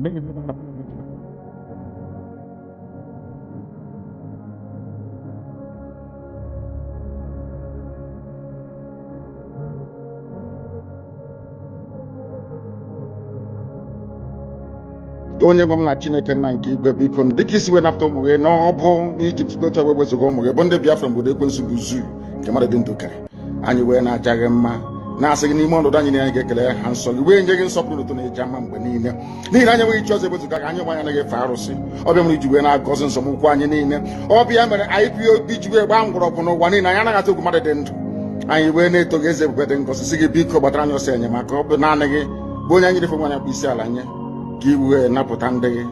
onye gwa m na Chineke nna nke igwe biko dịka isi wee napụta ụmụ gị n'ọbụ n'Ijipt gotu wee wezụga ụmụ gị bụ ndị Biafra obodo ekwensu bụ zuu nke mmadụ dị ndụ kere anyị wee na-aja gị mma na-asị gị n'ime ọnọdụ anyị na anyị ga-ekele ha nsọ gị wee nye gị nsọpụrụ ụtọ na-eji ama mgbe niile n'ihi na anyị enweghị chi ọzọ ewezuga gị anyị nwa anyị anaghị efe arụsị ọbịa mere iji wee na-agọzi nsọmụkwụ anyị niile ọbịa mere IPOB ji wee gbaa mgbọrọgwụ n'ụwa niile anyị anaghị atụ egwu mmadụ dị ndụ anyị wee na-eto gị eze ebube dị ngọzi sị gị biko gbatara anyị ọsọ enyemaka ọ bụ naanị gị bụ onye anyị refe nwa anyị bụ isi ala nye ka i wee napụta ndị gị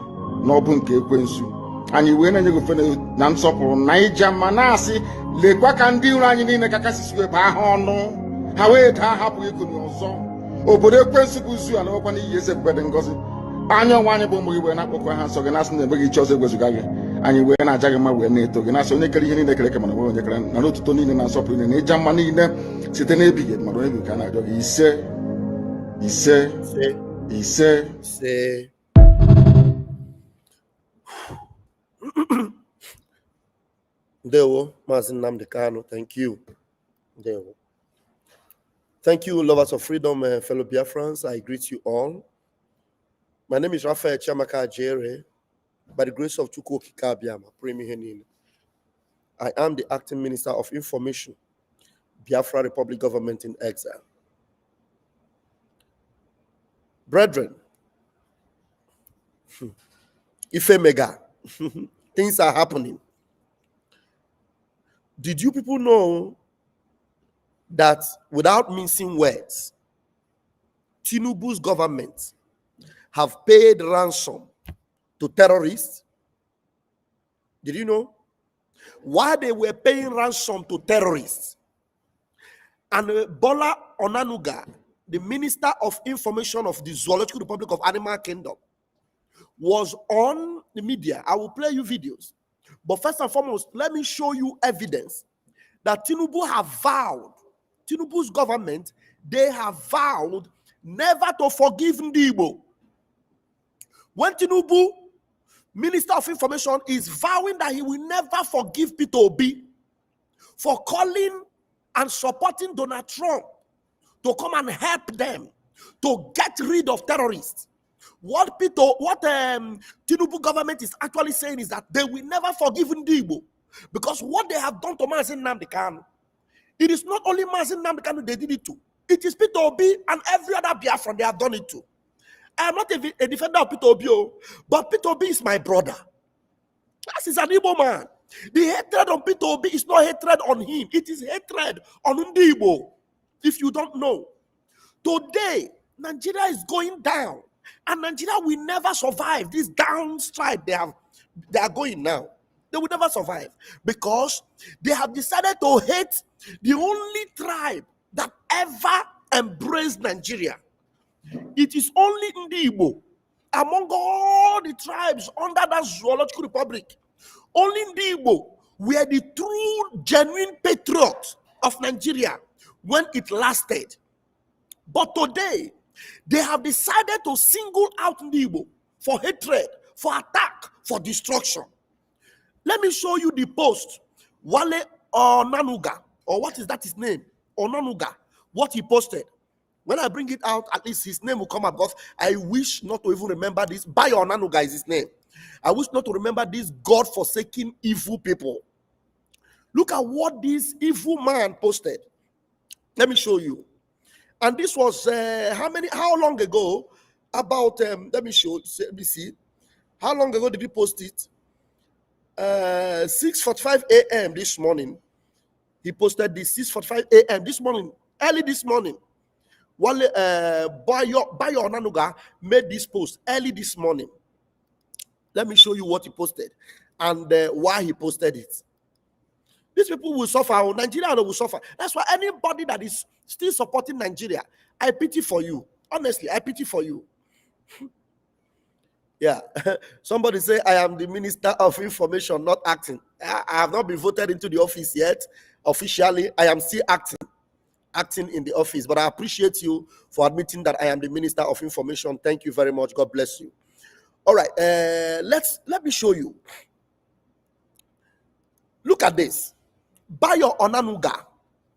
n'ọbụ nke ekwensu anyị wee na-enye gị ofe na nsọpụrụ na ija mma na-asị lekwa ka ndị iro anyị niile ka kasị wee baa ha ọnụ ha wee daa hapụ ikuni ọzọ obodo ekwensu bụ zu ala nwekwa n'iyi eze ebube dị ngọzi anya ọnwa anyị bụ ụmụ gị wee na-akpọkọ ha nsọ gị na-asị na enweghị iche ọzọ egwezuga gị anyị wee na-aja gị mma wee na-eto gị na-asị onye kere ihe niile kere eke mana onye kere na n'otuto niile na nsọpụrụ niile na ịja mma niile site n'ebighị mmadụ onye ka a na-arịọ gị ise Ndewo, Mazi Nnamdi Kanu, thank you. Ndewo. Thank you, lovers of freedom, fellow Biafrans. I greet you all. My name is Raphael Chiamaka Ajere. By the grace of Chukwu Okike Abiama, I am the acting minister of information, Biafra Republic government in exile. Brethren, Ife Mega, things are happening. Did you people know that without mincing words, Tinubu's government have paid ransom to terrorists? Did you know? While they were paying ransom to terrorists, and Bola Onanuga, the Minister of Information of the Zoological Republic of Animal Kingdom, was on the media. I will play you videos. But first and foremost, let me show you evidence that Tinubu have vowed, Tinubu's government, they have vowed never to forgive Ndi Igbo. When Tinubu, Minister of Information, is vowing that he will never forgive Peter Obi for calling and supporting Donald Trump to come and help them to get rid of terrorists. What Tinubu government is actually saying is that they will never forgive Ndi Igbo because what they have done to Mazi Nnamdi Kanu, it is not only Mazi Nnamdi Kanu they did it to. It is Peter Obi and every other Biafran they have done it to. I am not a defender of Peter Obi, but Peter Obi is my brother. That is an Igbo man. The hatred on Peter Obi is not hatred on him. It is hatred on Ndi Igbo. If you don't know, today Nigeria is going down. And Nigeria will never survive this downstride they are going now. They will never survive because they have decided to hate the only tribe that ever embraced Nigeria. It is only Ndi Igbo among all the tribes under that Zoological Republic. Only Ndi Igbo were the true, genuine patriots of Nigeria when it lasted. But today, they have decided to single out Ndi Igbo for hatred, for attack, for destruction. Let me show you the post. Wale Onanuga, or what is that his name? Onanuga, what he posted. When I bring it out, at least his name will come up because I wish not to even remember this. Bayo Onanuga is his name. I wish not to remember these God-forsaken evil people. Look at what this evil man posted. Let me show you. And this was how long ago? About let me see. How long ago did he post it? 6:45 a.m. this morning. He posted this 6:45 a.m. this morning, early this morning. While Bayo Onanuga made this post early this morning. Let me show you what he posted and why he posted it. These people will suffer. Nigeria will suffer. That's why anybody that is still supporting Nigeria, I pity for you. Honestly, I pity for you. Yeah. Somebody say, I am the Minister of Information, not acting. I have not been voted into the office yet. Officially, I am still acting in the office. But I appreciate you for admitting that I am the Minister of Information. Thank you very much. God bless you. All right, let me show you. Look at this. Bayo Onanuga,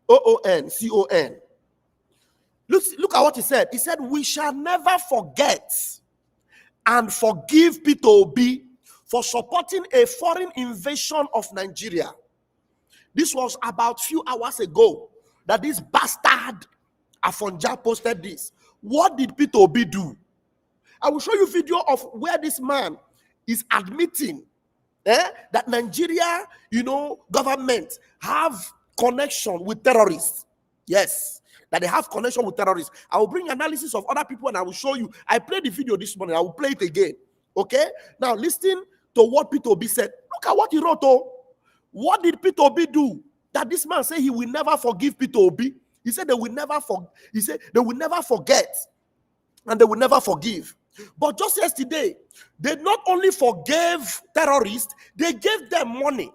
OONCON. Look at what he said. He said, we shall never forget and forgive Peter Obi for supporting a foreign invasion of Nigeria. This was about few hours ago that this bastard Afonja posted this. What did Peter Obi do? I will show you video of where this man is admitting that Nigeria, government have connection with terrorists. Yes, that they have connection with terrorists. I will bring analysis of other people and I will show you. I played the video this morning. I will play it again. Okay? Now listen to what Peter Obi said. Look at what he wrote. What did Peter Obi do? That this man said he will never forgive Peter Obi. He said they will never forget and they will never forgive. But just yesterday, they not only forgave terrorists, they gave them money.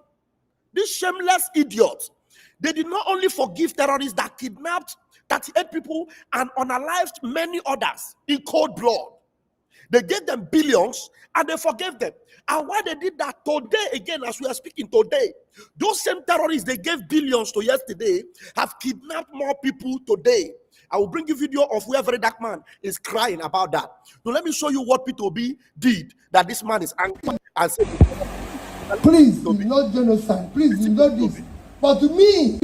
These shameless idiots. They did not only forgive terrorists that kidnapped 38 people and unalived many others in cold blood. They gave them billions and they forgave them. And why they did that today, again, as we are speaking today, those same terrorists they gave billions to yesterday have kidnapped more people today. I will bring you video of where very dark man is crying about that. So let me show you what Peter Obi did, that this man is angry and said, please, it's not genocide. Please, it's not this. But to me,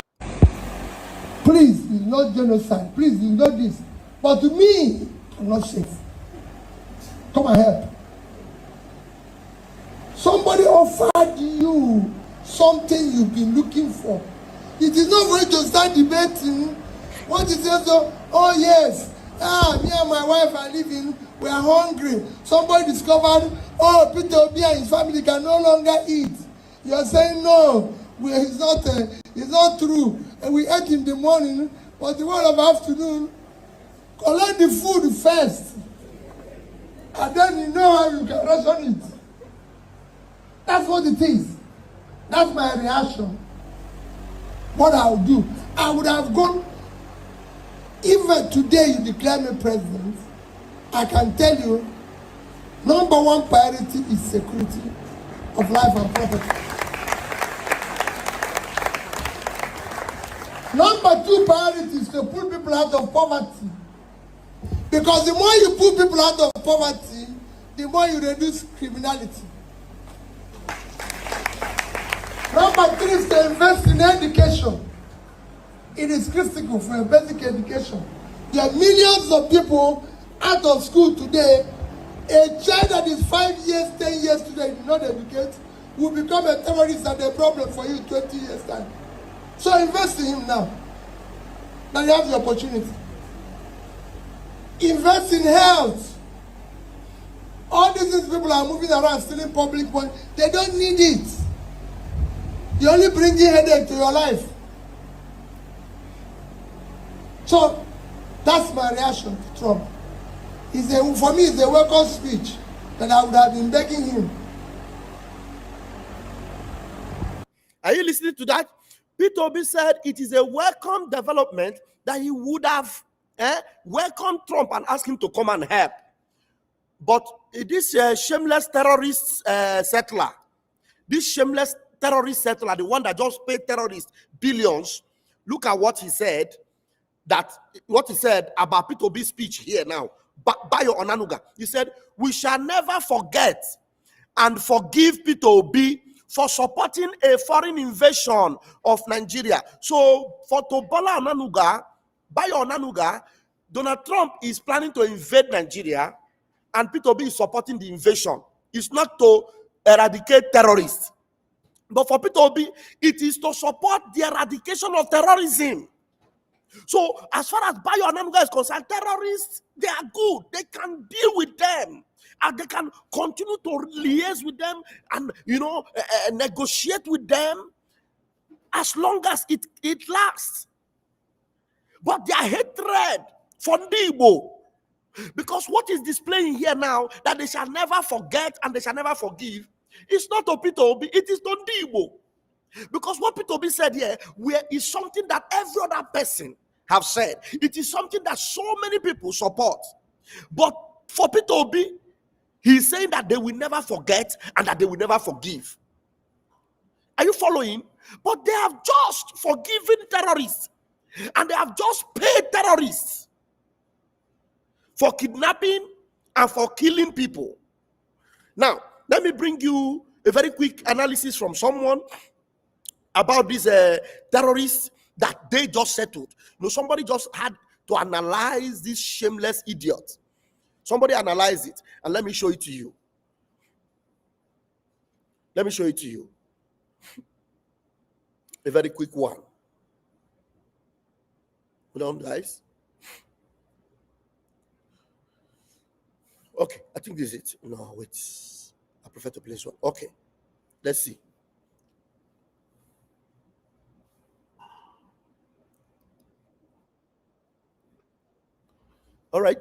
please, it's not genocide. Please, it's not this. But to me, I'm not safe. Come and help. Somebody offered you something you've been looking for. It is not going to start debating. What is it? So, oh yes, me and my wife are living. We are hungry. Somebody discovered, oh, Peter Obi and his family can no longer eat. You are saying no. It's not true. And we ate in the morning, but the one of afternoon, collect the food first, and then you know how you can ration it. That's what it is. That's my reaction. What I would do, I would have gone. Even today you declare me president, I can tell you, number one priority is security of life and property. Number two priority is to pull people out of poverty. Because the more you pull people out of poverty, the more you reduce criminality. Number three is to invest in education. It is critical for a basic education. There are millions of people out of school today. A child that is 5 years, 10 years today did not educate will become a terrorist and a problem for you 20 years time. So invest in him now. Now you have the opportunity. Invest in health. All these people are moving around stealing public money. They don't need it. You only bring the headache to your life. So that's my reaction to Trump. For me, it's a welcome speech that I would have been begging him. Are you listening to that? Peter Obi said it is a welcome development that he would have welcomed Trump and asked him to come and help. But this shameless terrorist settler, the one that just paid terrorists billions, look at what he said. What he said about Peter Obi's speech here now. Bayo Onanuga. He said, we shall never forget and forgive Peter Obi for supporting a foreign invasion of Nigeria. So for Tobola Onanuga, Bayo Onanuga, Donald Trump is planning to invade Nigeria and Peter Obi is supporting the invasion. It's not to eradicate terrorists. But for Peter Obi, it is to support the eradication of terrorism. So as far as Bayo Onanuga is concerned, terrorists, they are good. They can deal with them. And they can continue to liaise with them and, negotiate with them as long as it lasts. But their hatred for Ndi Igbo, because what is displaying here now, that they shall never forget and they shall never forgive, it's not to Peter Obi, it is to Ndi Igbo. Because what Peter Obi said here is something that every other person have said. It is something that so many people support. But for Peter Obi, He's saying that they will never forget and that they will never forgive. Are you following? But they have just forgiven terrorists and they have just paid terrorists for kidnapping and for killing people. Now, let me bring you a very quick analysis from someone about these terrorists that they just settled. You know, somebody just had to analyze this shameless idiot. Somebody analyze it and let me show it to you. Let me show it to you. A very quick one. Hold on, guys. Okay, I think this is it. No, wait. I prefer to place one. Okay, let's see. All right.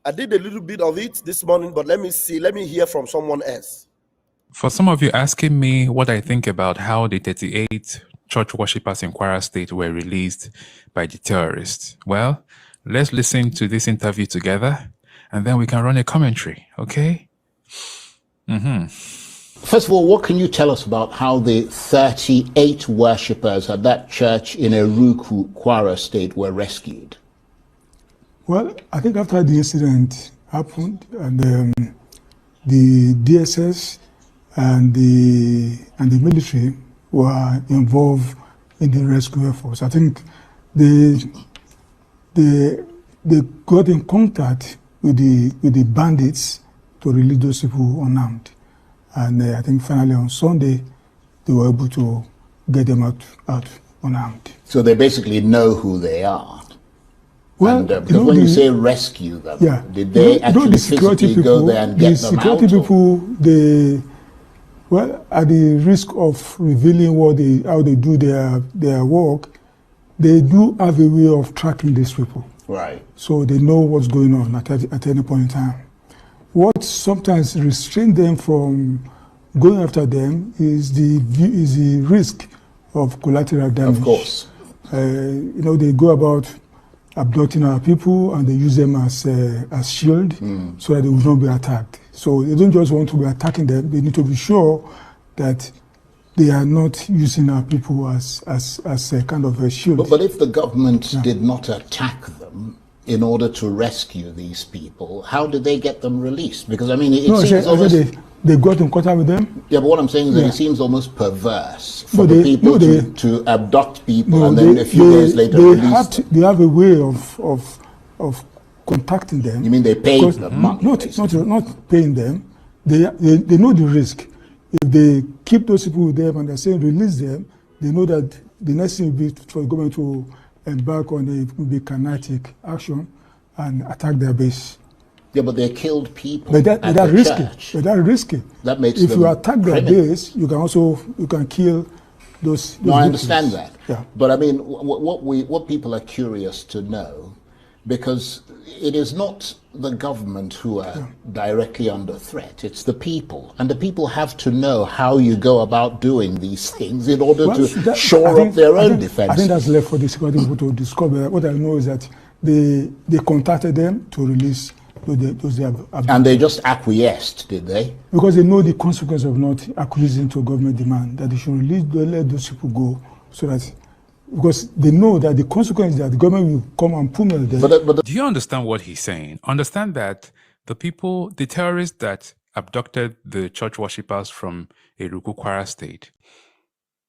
I did a little bit of it this morning, but let me see. Let me hear from someone else. For some of you asking me what I think about how the 38 church worshippers in Kwara State were released by the terrorists, well, let's listen to this interview together and then we can run a commentary, okay? First of all, what can you tell us about how the 38 worshippers at that church in Eruku, Kwara State were rescued? Well, I think after the incident happened and the DSS and the military were involved in the rescue efforts. I think they got in contact with the bandits to release those people unarmed. And I think finally on Sunday, they were able to get them out unarmed. So they basically know who they are. Well, and, because when you say rescue them, yeah, did they actually the security physically people, go there and get them out? The security people, they, well, at the risk of revealing how they do their work, they do have a way of tracking these people. Right. So they know what's going on at any point in time. What sometimes restrains them from going after them is the risk of collateral damage. Of course. They go about abducting our people and they use them as shield so that they will not be attacked. So they don't just want to be attacking them, they need to be sure that they are not using our people as a kind of a shield. But if the government did not attack them in order to rescue these people, how did they get them released? Because I mean, it seems almost... They got in contact with them. Yeah, but what I'm saying is that it seems almost perverse for the people to abduct people and then a few days later release them. They have a way of contacting them. You mean they paid them? Not paying them. They know the risk. If they keep those people with them and they're saying release them, they know that the next thing will be for the government to embark on a kinetic action and attack their base. Yeah, but they killed people. But that's risky. That makes if them you attack their criminal. base, you can kill those No, I victims. understand that. Yeah. But I mean, what people are curious to know, because it is not the government who are directly under threat, it's the people. And the people have to know how you go about doing these things in order to shore up their own defense. I think that's left for the security people to discover. What I know is that they contacted them to release those they have abducted. And they just acquiesced, did they? Because they know the consequence of not acquiescing to government demand, that they should let those people go, so that, because they know that the consequence is that the government will come and pummel them. Do you understand what he's saying? Understand that the terrorists that abducted the church worshippers from Eruku, Kwara State,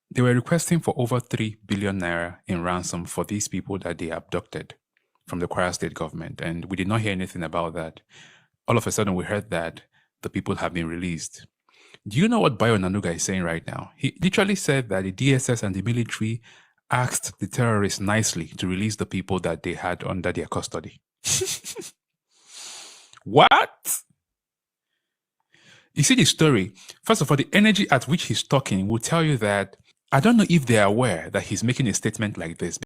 they were requesting for over 3 billion naira in ransom for these people that they abducted from the Kwara State government. And we did not hear anything about that. All of a sudden, we heard that the people have been released. Do you know what Bayo Nanuga is saying right now? He literally said that the DSS and the military asked the terrorists nicely to release the people that they had under their custody. What? You see the story. First of all, the energy at which he's talking will tell you that I don't know if they're aware that he's making a statement like this.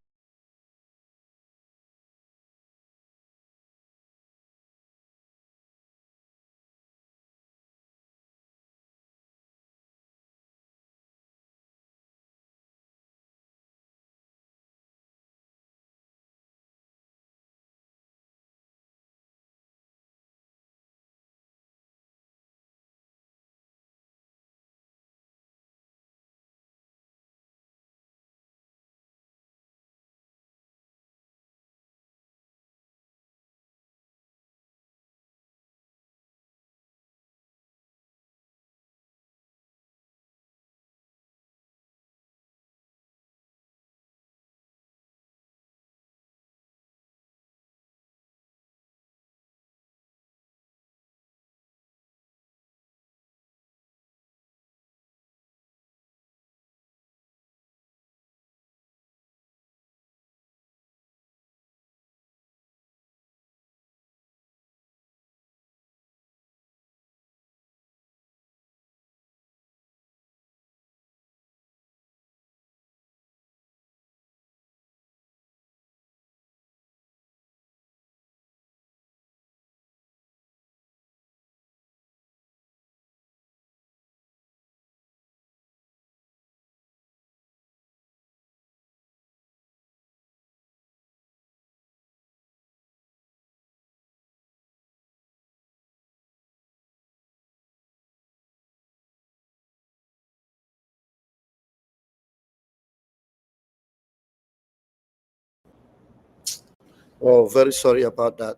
Oh, very sorry about that.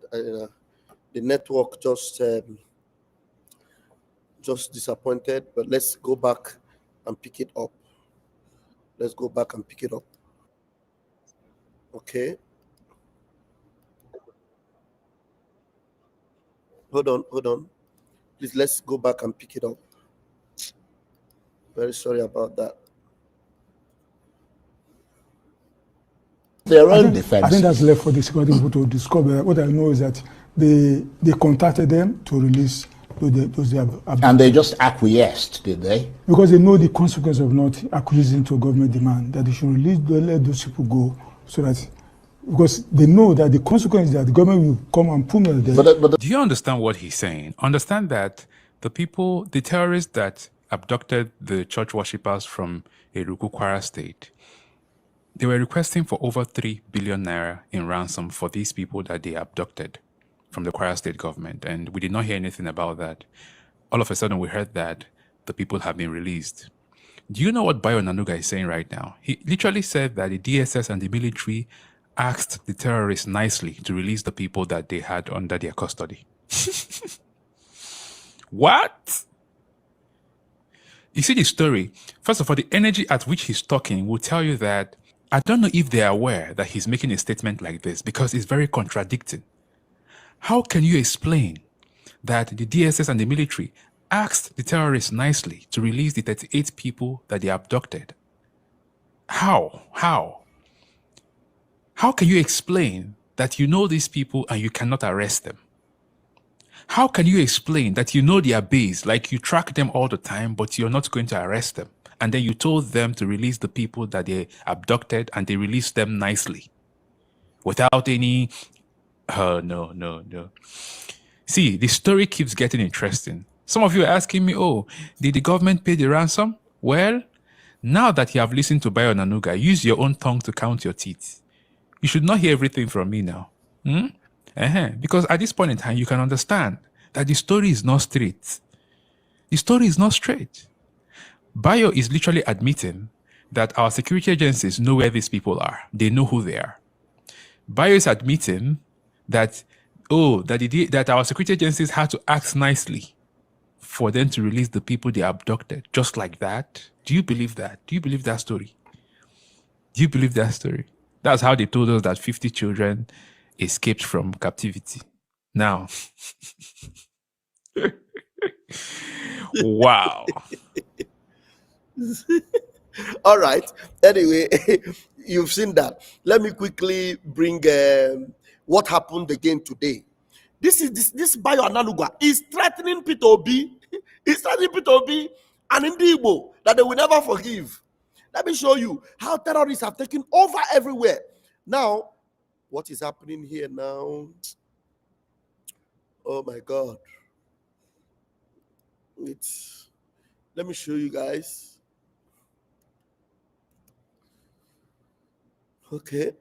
The network just disappointed, but let's go back and pick it up. Let's go back and pick it up. Okay. Hold on. Please, let's go back and pick it up. Very sorry about that. Their own I defense. think that's left for the security people to discover. What I know is that they contacted them to release those they have. And they just acquiesced, did they? Because they know the consequence of not acquiescing to a government demand, that they should release, let those people go, so that, because they know that the consequence is that the government will come and pummel them. Do you understand what he's saying? Understand that the terrorists that abducted the church worshippers from Eruku Kwara State, they were requesting for over 3 billion naira in ransom for these people that they abducted from the Kwara State government. And we did not hear anything about that. All of a sudden, we heard that the people have been released. Do you know what Bayo Nanuga is saying right now? He literally said that the DSS and the military asked the terrorists nicely to release the people that they had under their custody. What? You see the story. First of all, the energy at which he's talking will tell you that I don't know if they're aware that he's making a statement like this because it's very contradicting. How can you explain that the DSS and the military asked the terrorists nicely to release the 38 people that they abducted? How? How can you explain that you know these people and you cannot arrest them? How can you explain that you know their base, like you track them all the time, but you're not going to arrest them? And then you told them to release the people that they abducted and they released them nicely without any... No. See, the story keeps getting interesting. Some of you are asking me, oh, did the government pay the ransom? Well, now that you have listened to Bayo Nanuga, use your own tongue to count your teeth. You should not hear everything from me now. Because at this point in time, you can understand that the story is not straight. The story is not straight. Bayo is literally admitting that our security agencies know where these people are. They know who they are. Bayo is admitting that, that our security agencies had to act nicely for them to release the people they abducted. Just like that. Do you believe that? Do you believe that story? Do you believe that story? That's how they told us that 50 children escaped from captivity. Now, wow. All right. Anyway, you've seen that. Let me quickly bring what happened again today. This Bayo Nanuga is threatening Peter Obi. He's threatening Peter Obi and Ndi Igbo that they will never forgive. Let me show you how terrorists have taken over everywhere. Now, what is happening here now? Oh my God. Let me show you guys. Okay.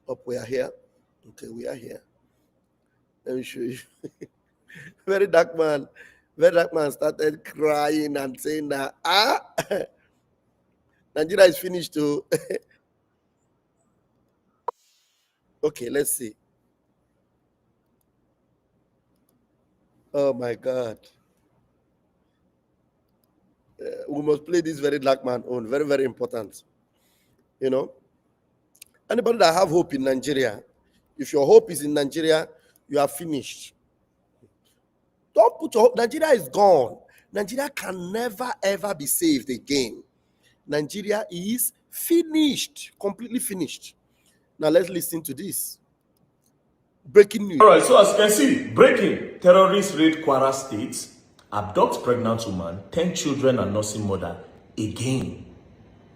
Up, we are here. Okay, we are here. Let me show you. Very dark man started crying and saying that, Nigeria is finished too. Okay, let's see. Oh my God. We must play this very dark man on. Very, very important. You know, anybody that have hope in Nigeria, if your hope is in Nigeria, you are finished. Don't put your hope. Nigeria is gone. Nigeria can never, ever be saved again. Nigeria is finished, completely finished. Now let's listen to this. Breaking news. All right, so as you can see, breaking. Terrorists raid Kwara State, abduct pregnant woman, 10 children and nursing mother again.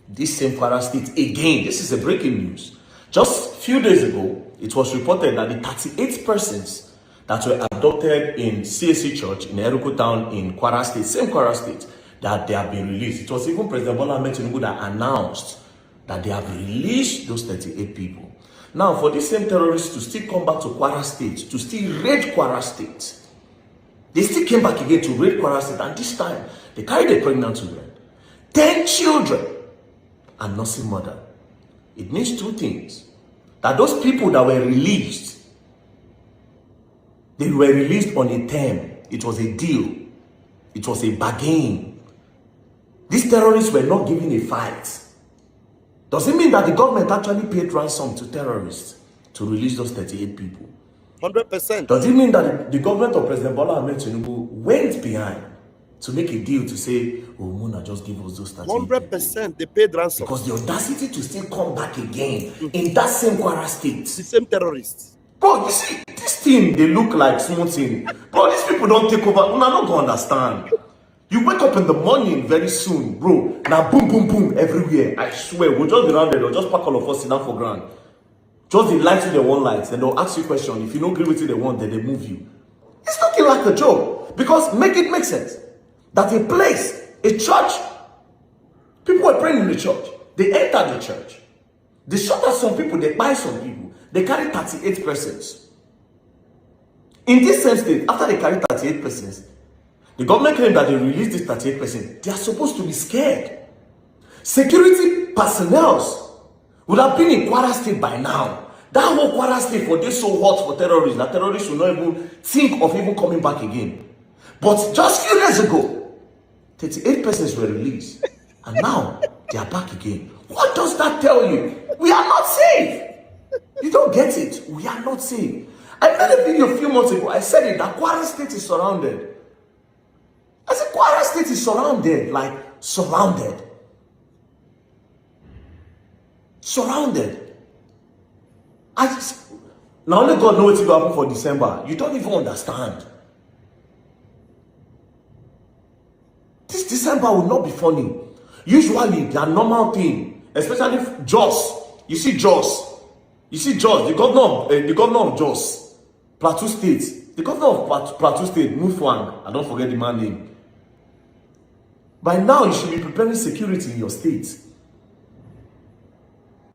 This same Kwara State again. This is a breaking news. Just a few days ago, it was reported that the 38 persons that were abducted in CAC Church in Eruku Town in Kwara State, same Kwara State, that they have been released. It was even President Bola Ahmed Tinubu that announced that they have released those 38 people. Now, for these same terrorists to still come back to Kwara State, to still raid Kwara State, they still came back again to raid Kwara State, and this time, they carried a pregnant woman, 10 children, and nursing mother. It means two things. that those people that were released, they were released on a term. It was a deal. It was a bargain. These terrorists were not given a fight. Does it mean that the government actually paid ransom to terrorists to release those 38 people? 100%. Does it mean that the government of President Bola Ahmed Tinubu went behind to make a deal to say, oh, Muna, just give us those 38 100%. They paid ransom. Because the audacity to still come back again in that same Kwara state. The same terrorists. Bro, you see, this thing, they look like small thing. Bro, these people don't take over. Una not gonna understand. You wake up in the morning very soon, bro. Now boom, boom, boom everywhere. I swear, we'll just be around there. They'll just pack all of us sit down for ground. Just the lights with the one lights. Then they'll ask you a question. If you don't agree with it, they want, then they move you. It's looking like a joke. Because make it make sense. That a place, a church, people were praying in the church. They entered the church. They shot at some people. They buy some people. They carried 38 persons. In this same state, after they carried 38 persons, the government claimed that they released these 38 persons. They are supposed to be scared. Security personnel would have been in Kwara State by now. That whole Kwara State for this so hot for terrorists that terrorists will not even think of even coming back again. But just a few days ago, 38 persons were released. And now they are back again. What does that tell you? We are not safe. You don't get it. We are not safe. I made a video a few months ago. I said it, that Kwara State is surrounded. I said Kwara State is surrounded, like surrounded. Surrounded. Now only God knows what will happen for December. You don't even understand. This December will not be funny. Usually, the normal thing, especially Jos. You see Jos. You see Jos, the governor of Jos, Plateau State. The governor of Plateau State, Mufwang, I don't forget the man's name. By now, you should be preparing security in your state.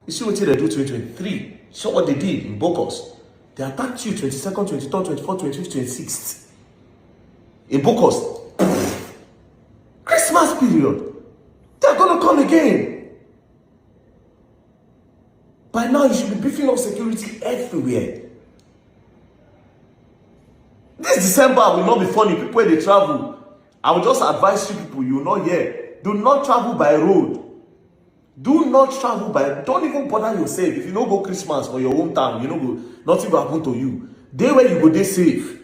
You see what they do 2023. Show what they did in Bokos. They attacked you 22nd, 23rd, 24th, 25th, 26th. In Bokos. Christmas period. They're going to come again. By now, you should be beefing up security everywhere. This December will not be funny. People, when they travel, I will just advise you people, you will not hear. Do not travel by road. Do not travel by, don't even bother yourself. If you don't go Christmas for your hometown, you know, nothing will happen to you. They where you go, they safe.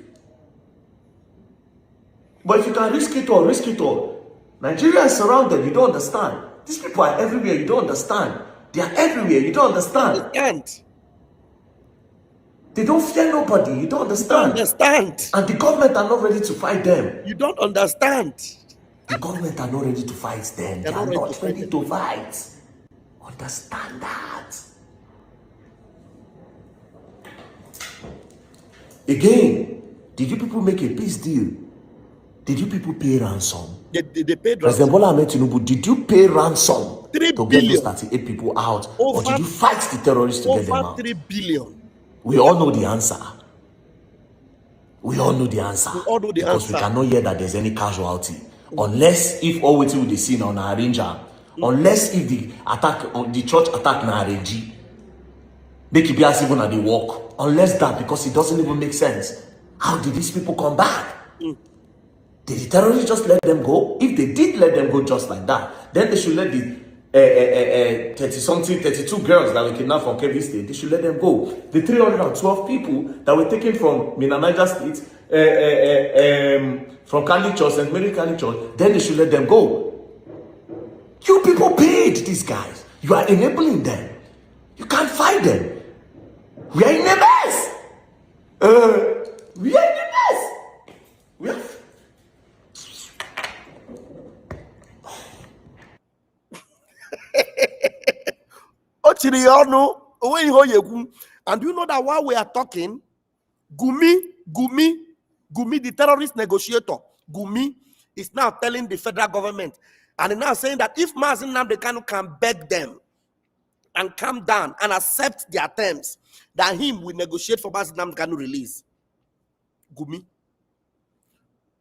But if you can risk it all, risk it all. Nigeria is surrounded, you don't understand. These people are everywhere, you don't understand. They are everywhere, you don't understand. You can't. They don't fear nobody, you don't understand. You don't understand. And the government are not ready to fight them. You don't understand. The government are not ready to fight them. They are not ready to fight. Understand that. Again, did you people make a peace deal? Did you people pay ransom? They paid ransom. President Bola Ahmed Tinubu, did you pay ransom 3 to billion. get those 38 people out? Or did you fight the terrorists to get them Over out? 3 billion. We all know the answer. We all know the answer. We all know the because answer. we cannot hear that there's any casualty. Unless if all waiting with the scene on our ranger. Unless if the attack on the church attack na RNG. Make it be as even at the walk. Unless that, because it doesn't even make sense. How did these people come back? Did the terrorists just let them go? If they did let them go just like that, then they should let the 32 girls that were kidnapped from Kebbi State, they should let them go. The 312 people that were taken from Mina Niger State, from Catholic Church, St. Mary Catholic Church, then they should let them go. You people paid these guys. You are enabling them. You can't fight them. We are in a mess. We are in a mess. We are. And you know that while we are talking, Gumi, the terrorist negotiator, Gumi, is now telling the federal government, and he's now saying that if Mazi Nnamdi Kanu can beg them and calm down and accept their terms, that him will negotiate for Mazi Nnamdi Kanu release. Gumi.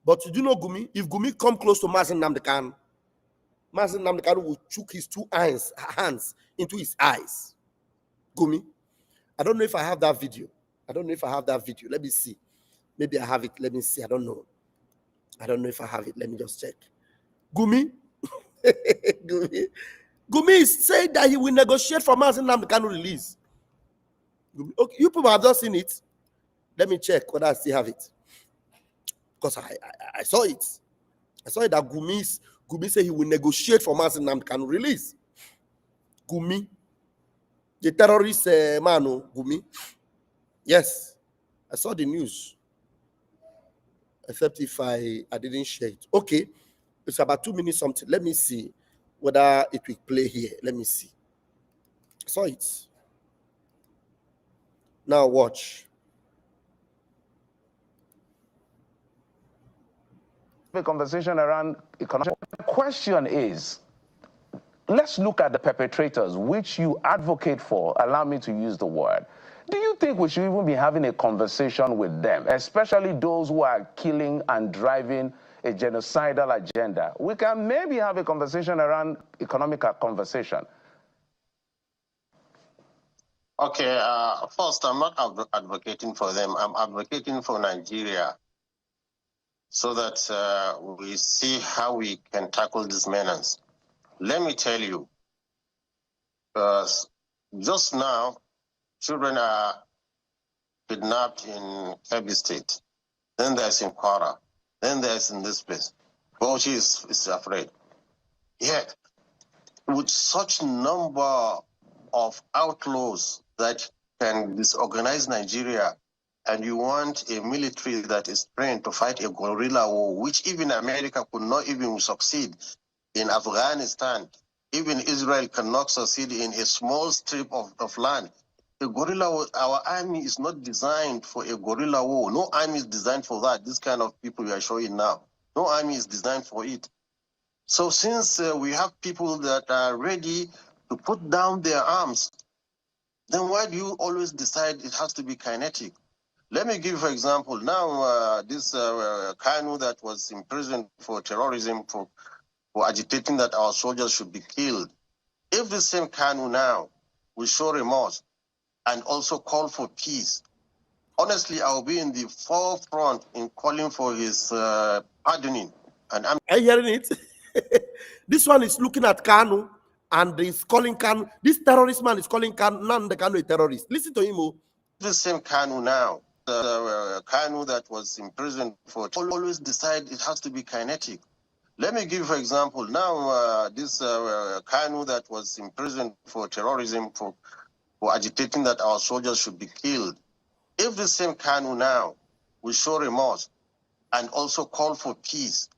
But you do know Gumi, if Gumi come close to Mazi Nnamdi Kanu will chook his 2 hands into his eyes. Gumi. I don't know if I have that video. I don't know if I have that video. Let me see. Maybe I have it. Let me see. I don't know. I don't know if I have it. Let me just check. Gumi. Gumi is saying that he will negotiate for Mazi Nnamdi Kanu release. Gumi. Okay, you people have not seen it. Let me check whether I still have it. Because I saw it. I saw it that Gumi said he will negotiate for Mazi Nnamdi Kanu release. Gumi. The terrorist man, Gumi. Yes. I saw the news. Except if I didn't share it. Okay. It's about 2 minutes something. Let me see whether it will play here. Let me see. I saw it. Now watch. The conversation around economic. The question is, let's look at the perpetrators, which you advocate for. Allow me to use the word. Do you think we should even be having a conversation with them, especially those who are killing and driving a genocidal agenda? We can maybe have a conversation around economic conversation. Okay, first, I'm not advocating for them. I'm advocating for Nigeria so that we see how we can tackle this menace. Let me tell you, just now, children are kidnapped in Kebbi State. Then there's in Kwara. Then there's in this place. Bauchi is afraid. Yet, with such number of outlaws that can disorganize Nigeria, and you want a military that is trained to fight a guerrilla war, which even America could not even succeed in Afghanistan. Even Israel cannot succeed in a small strip of land. A guerrilla war, our army is not designed for a guerrilla war. No army is designed for that. This kind of people we are showing now. No army is designed for it. So since we have people that are ready to put down their arms, then why do you always decide it has to be kinetic? Let me give you, for example, now this Kanu that was imprisoned for terrorism, for agitating that our soldiers should be killed. If the same Kanu now will show remorse and also call for peace, honestly, I will be in the forefront in calling for his pardoning. And I'm Are you hearing it? This one is looking at Kanu and is calling Kanu. This terrorist man is calling Nnamdi Kanu a terrorist. Listen to him. Oh. the same Kanu now. The Kanu that was imprisoned for always decide it has to be kinetic. Let me give you, for example, now this Kanu that was imprisoned for terrorism, for agitating that our soldiers should be killed. If the same Kanu now will show remorse and also call for peace,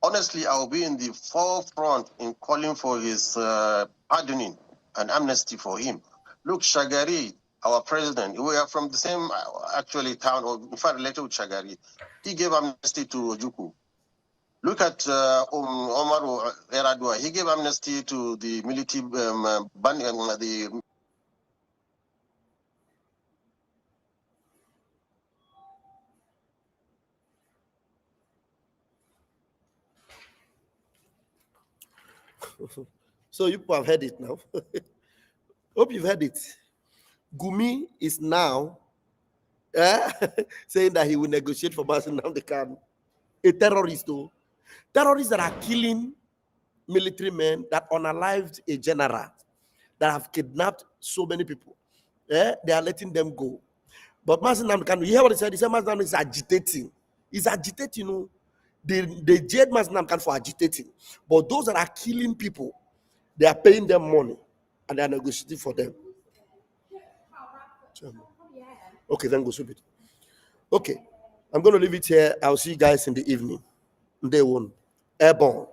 honestly, I will be in the forefront in calling for his pardoning and amnesty for him. Look, Shagari, our president, we are from the same, actually, town, or in fact, related with Shagari. He gave amnesty to Ojukwu. Look at Omar Eradua. He gave amnesty to the military, the So you people have heard it now. Hope you've heard it. Gumi is now saying that he will negotiate for Mazi Nnamdi Kanu. A terrorist, though. Terrorists that are killing military men, that unalived a general, that have kidnapped so many people. They are letting them go. But Mazi Nnamdi Kanu, you hear what he said? He said Mazi Nnamdi is agitating. He's agitating, you know. They jailed Mazi Nnamdi Kanu for agitating. But those that are killing people, they are paying them money and they are negotiating for them. Okay, then go soup it. Okay, I'm going to leave it here. I'll see you guys in the evening. Day one, airborne.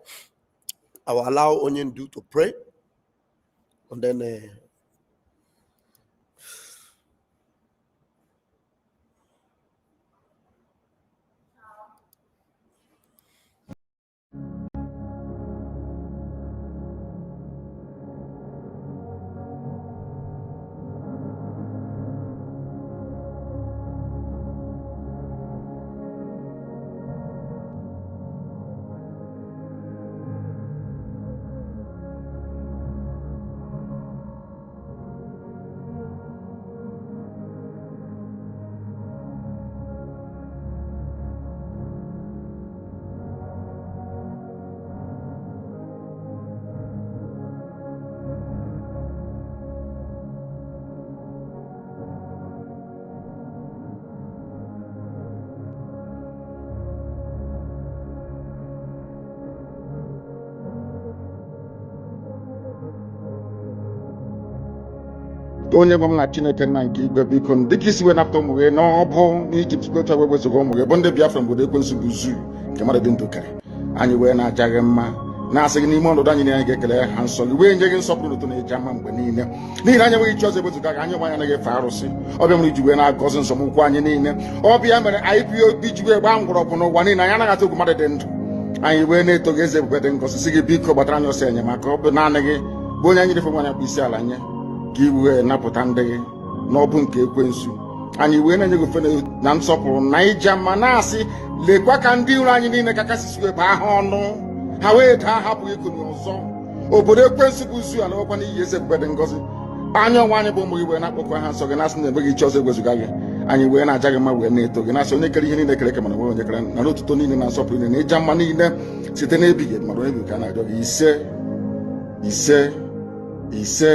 I will allow Onyendu to pray, and then onye nwe m na Chineke nna nke igwe biko dịka isi wee napụta ụmụ gị n'ọbụ n'Ijipt gocha wee wezuga ụmụ gị bụ ndị Biafra obodo ekwensu bụ zuu nke mmadụ dị ndụ kere anyị wee na-aja gị mma na-asị gị n'ime ọnọdụ anyị na anyị ga-ekele ha nsọ gị wee nye gị nsọpụrụ n'ụtọ na-eji ama mgbe niile n'ihi na anyị enweghị chi ọzọ ewezuga gị anyị nwe anyị anaghị efe arụsị ọbịa mere iji wee na-agọzi nsọmụkwụ anyị niile ọbịa mere IPOB ji wee gbaa mgbọrọgwụ n'ụwa niile anyị anaghị atụ egwu mmadụ dị ndụ anyị wee na-eto gị eze ebube dị ngọzi sị gị biko gbatara anyị ọsọ enyemaka ọ bụ naanị gị bụ onye anyị refe nwanyị akpụ isi ala nye ka i wee napụta ndị gị n'ọbụ nke ekwensu anyị wee na-enye gị ofe na nsọpụrụ na ija mma na-asị lekwa ka ndị iro anyị niile ka kasị wee baa ha ọnụ ha wee daa hapụ ikonye ọzọ obodo ekwensu bụ zu ala nwekwa n'ihi eze ebube dị ngọzi anya ọnwa anyị bụ ụmụ gị wee na-akpọkwa ha nsọ gị na-asị na enweghị chi ọzọ egwezuga gị anyị wee na-aja gị mma wee na-eto gị na-asị onye kere ihe niile kere eke mana nwere onye kere na n'otuto niile na nsọpụrụ niile na ịja mma niile site n'ebighị mmadụ ebighị ka a na-arịọ gị ise